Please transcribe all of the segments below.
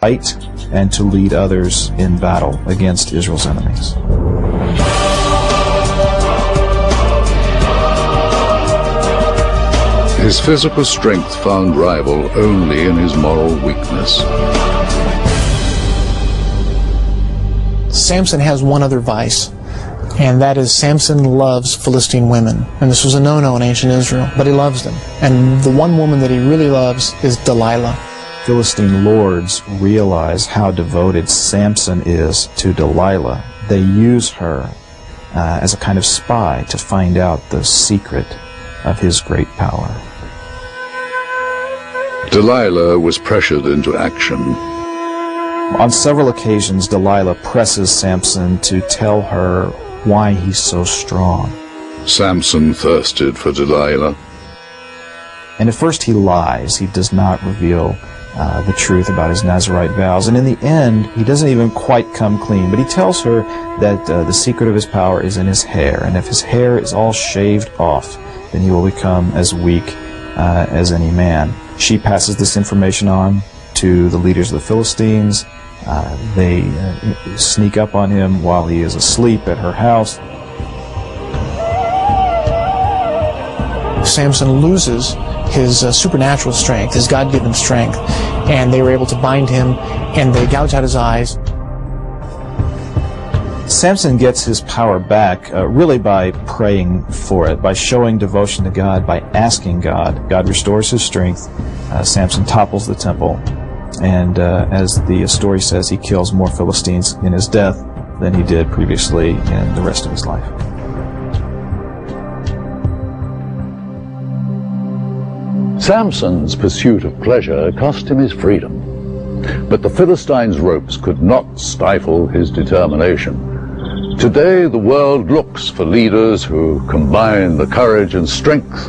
fight and to lead others in battle against Israel's enemies. His physical strength found rival only in his moral weakness. Samson has one other vice, and that is Samson loves Philistine women. And this was a no-no in ancient Israel, but he loves them. And the one woman that he really loves is Delilah. Philistine lords realize how devoted Samson is to Delilah. They use her as a kind of spy to find out the secret of his great power. Delilah was pressured into action. On several occasions, Delilah presses Samson to tell her why he's so strong. Samson thirsted for Delilah. And at first he lies. He does not reveal the truth about his Nazirite vows. And in the end, he doesn't even quite come clean. But he tells her that the secret of his power is in his hair. And if his hair is all shaved off, then he will become as weak as any man. She passes this information on to the leaders of the Philistines. They sneak up on him while he is asleep at her house. Samson loses his supernatural strength, his God-given strength, and they were able to bind him, and they gouge out his eyes. Samson gets his power back really by praying for it, by showing devotion to God, by asking God. God restores his strength. Samson topples the temple, and as the story says, he kills more Philistines in his death than he did previously in the rest of his life. Samson's pursuit of pleasure cost him his freedom, but the Philistines' ropes could not stifle his determination. Today, the world looks for leaders who combine the courage and strength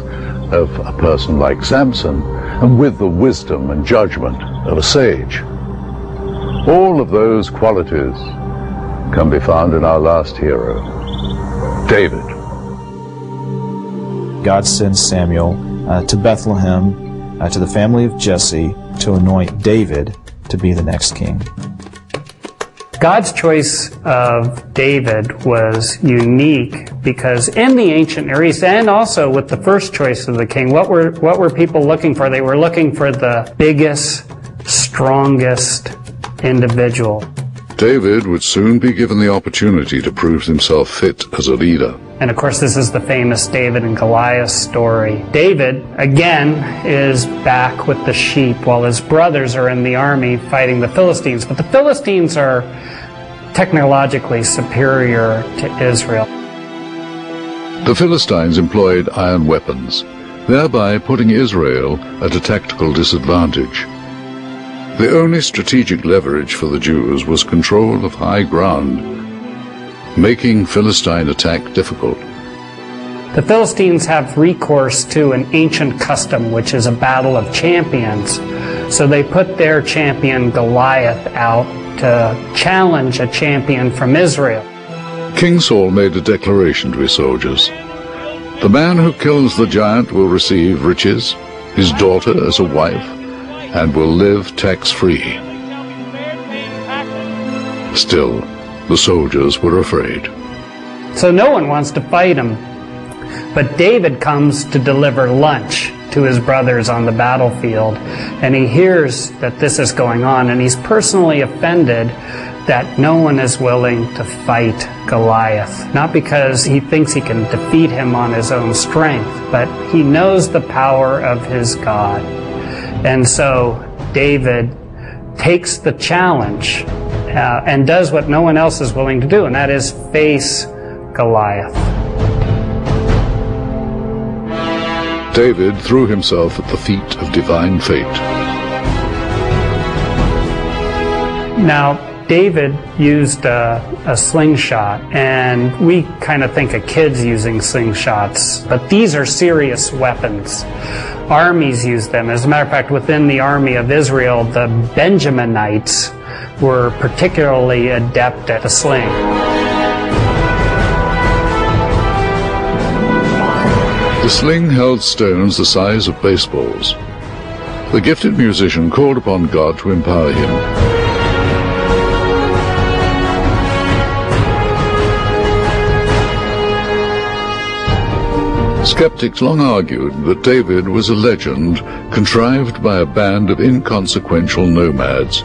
of a person like Samson and with the wisdom and judgment of a sage. All of those qualities can be found in our last hero, David. God sends Samuel to Bethlehem, to the family of Jesse, to anoint David to be the next king. God's choice of David was unique because in the ancient Near East, and also with the first choice of the king, what were people looking for? They were looking for the biggest, strongest individual. David would soon be given the opportunity to prove himself fit as a leader. And of course, this is the famous David and Goliath story. David, again, is back with the sheep while his brothers are in the army fighting the Philistines. But the Philistines are technologically superior to Israel. The Philistines employed iron weapons, thereby putting Israel at a tactical disadvantage. The only strategic leverage for the Jews was control of high ground, making Philistine attack difficult. The Philistines have recourse to an ancient custom, which is a battle of champions. So they put their champion Goliath out to challenge a champion from Israel. King Saul made a declaration to his soldiers. The man who kills the giant will receive riches, his daughter as a wife, and will live tax-free. Still, the soldiers were afraid. So no one wants to fight him. But David comes to deliver lunch to his brothers on the battlefield, and he hears that this is going on, and he's personally offended that no one is willing to fight Goliath. Not because he thinks he can defeat him on his own strength, but he knows the power of his God. And so David takes the challenge and does what no one else is willing to do, and that is face Goliath. David threw himself at the feet of divine fate. Now, David used a slingshot, and we kind of think of kids using slingshots, but these are serious weapons. Armies use them. As a matter of fact, within the army of Israel, the Benjaminites were particularly adept at the sling. The sling held stones the size of baseballs. The gifted musician called upon God to empower him. Skeptics long argued that David was a legend contrived by a band of inconsequential nomads,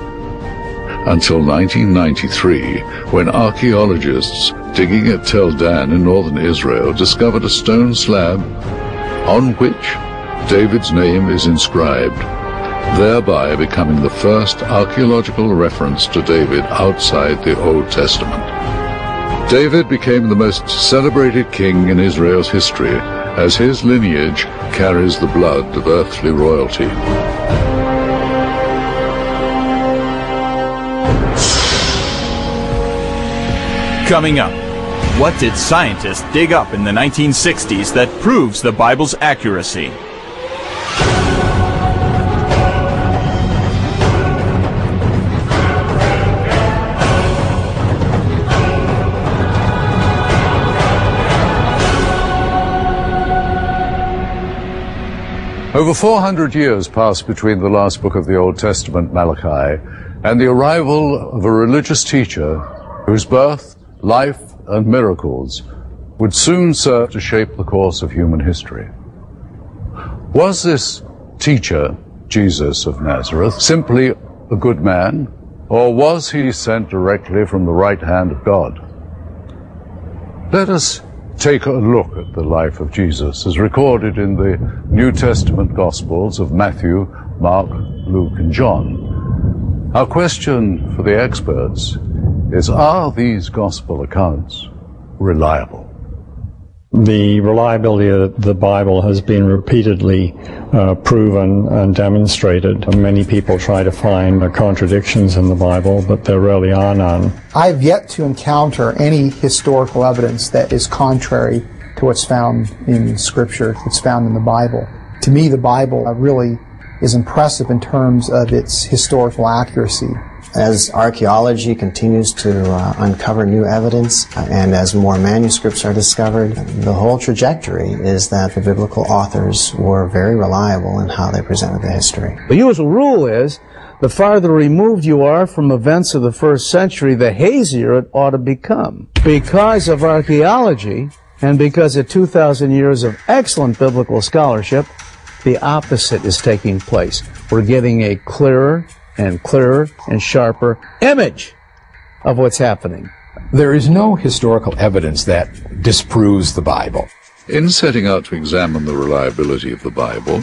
until 1993, when archaeologists digging at Tel Dan in northern Israel discovered a stone slab on which David's name is inscribed, thereby becoming the first archaeological reference to David outside the Old Testament. David became the most celebrated king in Israel's history, as his lineage carries the blood of earthly royalty. Coming up, what did scientists dig up in the 1960s that proves the Bible's accuracy? Over 400 years passed between the last book of the Old Testament, Malachi, and the arrival of a religious teacher whose birth, life, and miracles would soon serve to shape the course of human history. Was this teacher, Jesus of Nazareth, simply a good man, or was he sent directly from the right hand of God? Let us take a look at the life of Jesus as recorded in the New Testament Gospels of Matthew, Mark, Luke, and John. Our question for the experts is, are these Gospel accounts reliable? The reliability of the Bible has been repeatedly proven and demonstrated. Many people try to find contradictions in the Bible, but there really are none. I've yet to encounter any historical evidence that is contrary to what's found in Scripture, what's found in the Bible. To me, the Bible really is impressive in terms of its historical accuracy. As archaeology continues to uncover new evidence and as more manuscripts are discovered, the whole trajectory is that the biblical authors were very reliable in how they presented the history. The usual rule is the farther removed you are from events of the first century, the hazier it ought to become. Because of archaeology and because of 2,000 years of excellent biblical scholarship, the opposite is taking place. We're getting a clearer and sharper image of what's happening. There is no historical evidence that disproves the Bible. In setting out to examine the reliability of the Bible,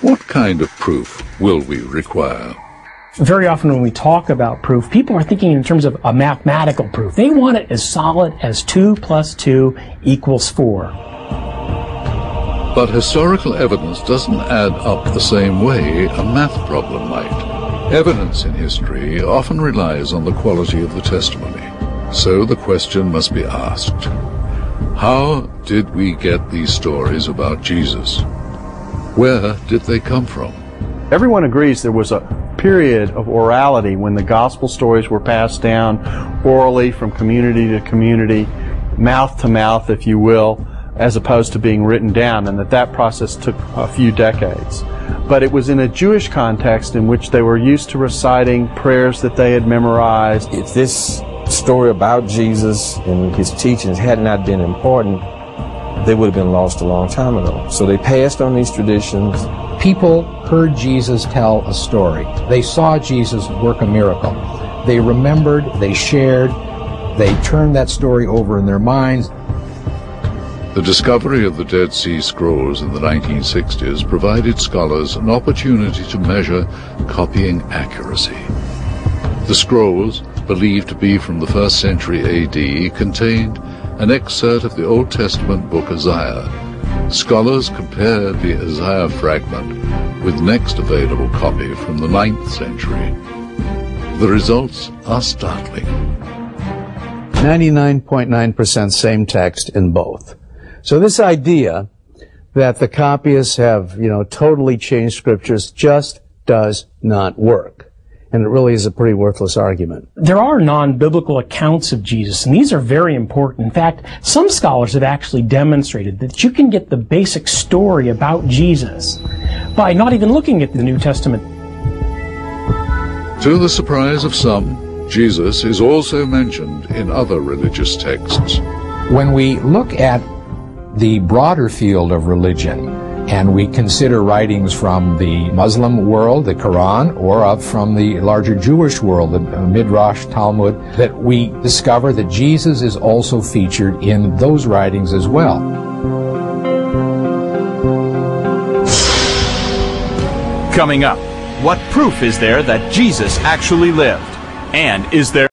what kind of proof will we require? Very often when we talk about proof, people are thinking in terms of a mathematical proof. They want it as solid as 2 + 2 = 4. But historical evidence doesn't add up the same way a math problem might. Evidence in history often relies on the quality of the testimony. So the question must be asked, how did we get these stories about Jesus? Where did they come from? Everyone agrees there was a period of orality when the gospel stories were passed down orally from community to community, mouth to mouth, if you will, as opposed to being written down, and that process took a few decades. But it was in a Jewish context in which they were used to reciting prayers that they had memorized. If this story about Jesus and his teachings had not been important, they would have been lost a long time ago. So they passed on these traditions. People heard Jesus tell a story. They saw Jesus work a miracle. They remembered, they shared, they turned that story over in their minds. The discovery of the Dead Sea Scrolls in the 1960s provided scholars an opportunity to measure copying accuracy. The scrolls, believed to be from the 1st century AD, contained an excerpt of the Old Testament book Isaiah. Scholars compared the Isaiah fragment with next available copy from the 9th century. The results are startling. 99.9% same text in both. So this idea that the copyists have, totally changed scriptures just does not work. And it really is a pretty worthless argument. There are non-biblical accounts of Jesus, and these are very important. In fact, some scholars have actually demonstrated that you can get the basic story about Jesus by not even looking at the New Testament. To the surprise of some, Jesus is also mentioned in other religious texts. When we look at the broader field of religion, and we consider writings from the Muslim world, the Quran, or from the larger Jewish world, the Midrash, Talmud, that we discover that Jesus is also featured in those writings as well. Coming up, what proof is there that Jesus actually lived? And is there